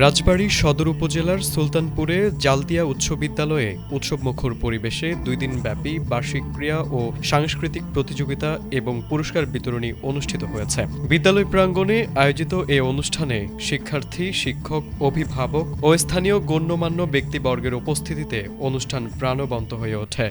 রাজবাড়ী সদর উপজেলার সুলতানপুরে জালতিয়া উচ্চ বিদ্যালয়ে উৎসবমুখর পরিবেশে 2 দিনব্যাপী বার্ষিক ক্রীড়া ও সাংস্কৃতিক প্রতিযোগিতা এবং পুরস্কার বিতরণী অনুষ্ঠিত হয়েছে। বিদ্যালয় প্রাঙ্গণে আয়োজিত এ অনুষ্ঠানে শিক্ষার্থী, শিক্ষক, অভিভাবক ও স্থানীয় গণ্যমান্য ব্যক্তিবর্গের উপস্থিতিতে অনুষ্ঠান প্রাণবন্ত হয়ে ওঠে।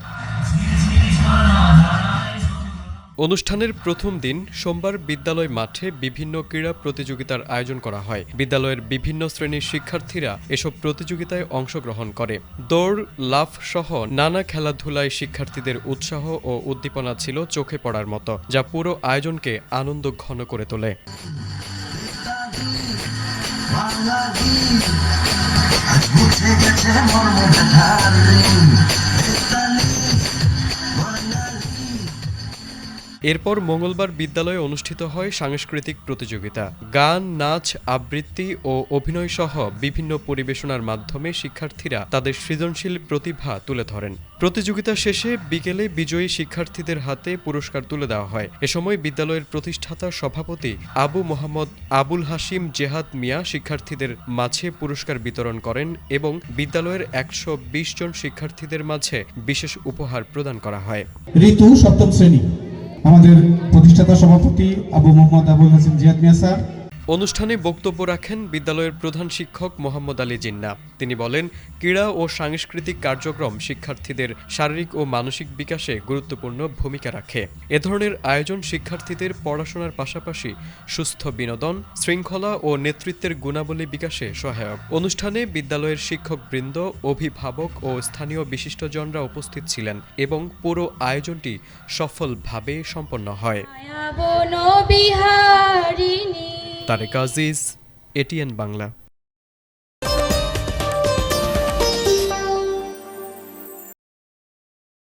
অনুষ্ঠানের প্রথম দিন সোমবার বিদ্যালয় মাঠে বিভিন্ন ক্রীড়া প্রতিযোগিতার আয়োজন করা হয়। বিদ্যালয়ের বিভিন্ন শ্রেণীর শিক্ষার্থীরা এসব প্রতিযোগিতায় অংশগ্রহণ করে। দৌড়, লাফ সহ নানা খেলাধুলায় শিক্ষার্থীদের উৎসাহ ও উদ্দীপনা ছিল চোখে পড়ার মতো, যা পুরো আয়োজনকে আনন্দ ঘন করে তোলে। এরপর মঙ্গলবার বিদ্যালয়ে অনুষ্ঠিত হয় সাংস্কৃতিক প্রতিযোগিতা। গান, নাচ, আবৃত্তি ও অভিনয় সহ বিভিন্ন পরিবেশনার মাধ্যমে শিক্ষার্থীরা তাদের সৃজনশীল প্রতিভা তুলে ধরেন। প্রতিযোগিতা শেষে বিকেলে বিজয়ী শিক্ষার্থীদের হাতে পুরস্কার তুলে দেওয়া হয়। এ সময় বিদ্যালয়ের প্রতিষ্ঠাতা সভাপতি আবু মোহাম্মদ আবুল হাশিম জেহাদ মিয়া শিক্ষার্থীদের মাঝে পুরস্কার বিতরণ করেন এবং বিদ্যালয়ের 120 জন শিক্ষার্থীদের মাঝে বিশেষ উপহার প্রদান করা হয়। ঋতু সপ্তম শ্রেণী, আমাদের প্রতিষ্ঠাতা সভাপতি আবু মোহাম্মদ আবুল হাসিম জিয়াদ মিয়া স্যার। অনুষ্ঠানে বক্তব্য রাখেন বিদ্যালয়ের প্রধান শিক্ষক মোহাম্মদ আলী জিন্না। তিনি বলেন, ক্রীড়া ও সাংস্কৃতিক কার্যক্রম শিক্ষার্থীদের শারীরিক ও মানসিক বিকাশে গুরুত্বপূর্ণ ভূমিকা রাখে। এ ধরনের আয়োজন শিক্ষার্থীদের পড়াশোনার পাশাপাশি সুস্থ বিনোদন, শৃঙ্খলা ও নেতৃত্বের গুণাবলী বিকাশে সহায়ক। অনুষ্ঠানে বিদ্যালয়ের শিক্ষকবৃন্দ, অভিভাবক ও স্থানীয় বিশিষ্টজনরা উপস্থিত ছিলেন এবং পুরো আয়োজনটি সফলভাবে সম্পন্ন হয়। তারেক আজিজ, এটিএন বাংলা।